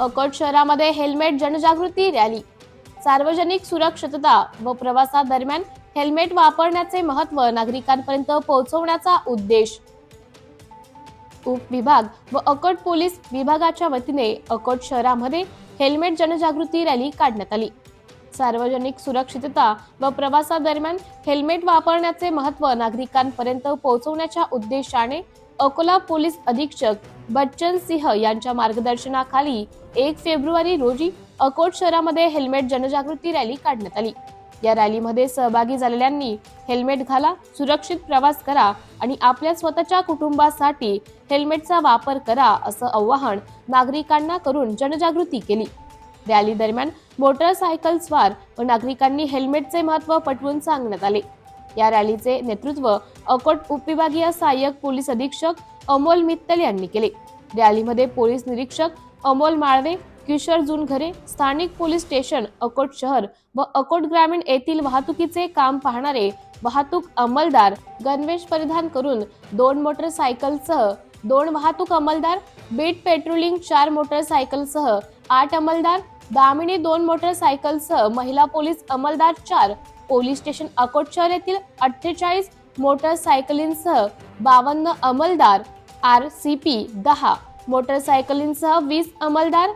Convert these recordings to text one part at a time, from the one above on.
अकोट शहरामध्ये हेल्मेट जनजागृती रॅली। सार्वजनिक सुरक्षितता व प्रवासादरम्यान हेल्मेट वापरण्याचे महत्त्व नागरिकांपर्यंत पोहोचवण्याचा उद्देश उपविभाग व अकोट पोलीस विभागाच्या वतीने अकोट शहरामध्ये हेल्मेट जनजागृती रॅली काढण्यात आली। सार्वजनिक सुरक्षितता व प्रवासादरम्यान हेल्मेट वापरण्याचे महत्त्व नागरिकांपर्यंत पोहोचवण्याच्या उद्देशाने अकोला पोलीस अधीक्षक बच्चन सिंह यांच्या मार्गदर्शनाखाली 1 फेब्रुवारी रोजी अकोट शहरामध्ये हेल्मेट जनजागृती रॅली काढण्यात आली। या रॅलीमध्ये सहभागी झालेल्यांनी हेल्मेट घाला, सुरक्षित प्रवास करा आणि आपल्या स्वतःच्या कुटुंबासाठी हेल्मेटचा वापर करा असं आवाहन नागरिकांना करून जनजागृती केली। रॅली दरम्यान मोटरसायकल स्वार व नागरिकांनी हेल्मेटचे महत्त्व पटवून सांगण्यात आले। या रॅलीचे नेतृत्व अकोट उपविभागीय सहाय्यक पोलीस अधीक्षक अमोल मित्तल यांनी केले। रॅलीमध्ये पोलीस निरीक्षक अमोल माळवे, किशोर जुनघरे, स्थानिक पोलीस स्टेशन अकोट शहर व अकोट ग्रामीण येथील वाहतुकीचे काम पाहणारे वाहतूक अंमलदार, गणवेश परिधान करून 2 मोटरसायकलसह 2 वाहतूक अंमलदार, बीट पेट्रोलिंग 4 मोटरसायकलसह 8 अंमलदार, दामिनी 2 मोटरसायकलसह महिला पोलीस अंमलदार 4, पोलीस स्टेशन अकोट शहर येथील 48 मोटरसायकलींसह 52 अंमलदार, RCP 10 मोटरसायकलींसह 20 अंमलदार,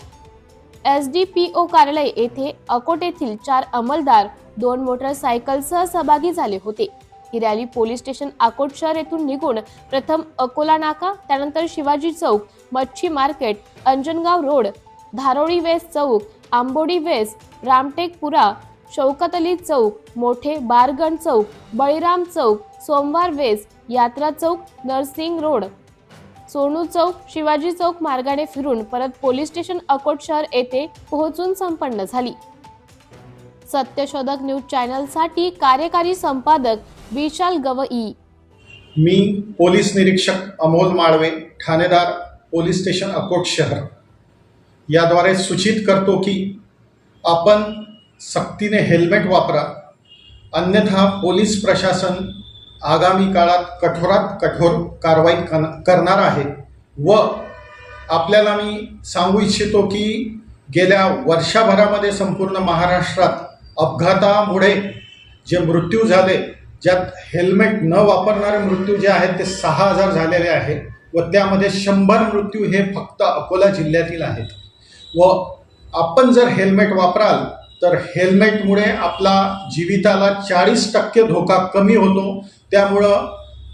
SDPO कार्यालय येथे अकोट येथील 4 अंमलदार 2 मोटरसायकलसह सहभागी झाले होते। ही रॅली पोलीस स्टेशन अकोट शहर येथून निघून प्रथम अकोला नाका, त्यानंतर शिवाजी चौक, मच्छी मार्केट, अंजनगाव रोड, धारोळी वेस्ट चौक, आंबोडी वेस्ट, रामटेकपुरा, शौकत अली चौक, मोठे बारगण चौक, बळीराम चौक, सोमवार वेस्ट, यात्रा चौक, नरसिंग रोड, सोनू चौक, शिवाजी चौक मार्गाने फिरून परत पोलीस स्टेशन अकोट शहर येथे पोहोचून संपन्न झाली। सत्यशोधक न्यूज चॅनल साठी कार्यकारी संपादक विशाल गवई। मी पोलीस निरीक्षक अमोल माळवे, ठाणेदार पोलीस स्टेशन अकोट शहर याद्वारे सूचित करतो की आपण सक्तीने हेल्मेट वापरा, अन्यथा पोलीस प्रशासन आगामी काळात कठोरात कठोर कारवाई करणार आहे। व आपल्याला मी सांगू इच्छितो की गेल्या वर्षभरामध्ये संपूर्ण महाराष्ट्रात अपघातामुळे जे मृत्यू झाले, ज्यात हेल्मेट न वापरणारे मृत्यू जे आहेत ते 6000 झालेले आहे व त्यामध्ये 100 मृत्यू हे फक्त अकोला जिल्ह्यातील आहेत। व आपण जर हेल्मेट वापराल तर हेल्मेटमुळे आपला जीविताला 40% धोका कमी होतो। त्यामुळं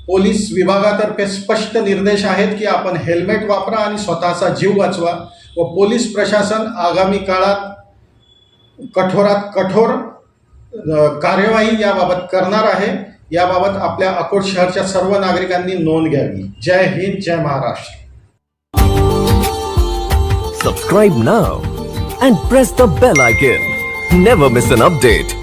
पोलीस विभागातर्फे स्पष्ट निर्देश आहेत की आपण हेल्मेट वापरा आणि स्वतःचा जीव वाचवा व पोलीस प्रशासन आगामी काळात कठोरात कठोर कार्यवाही याबाबत करणार आहे। याबाबत आपल्या अकोट शहरच्या सर्व नागरिकांनी नोंद घ्यावी। जय हिंद, जय Maharashtra. Subscribe now and press the bell icon. Never miss an update.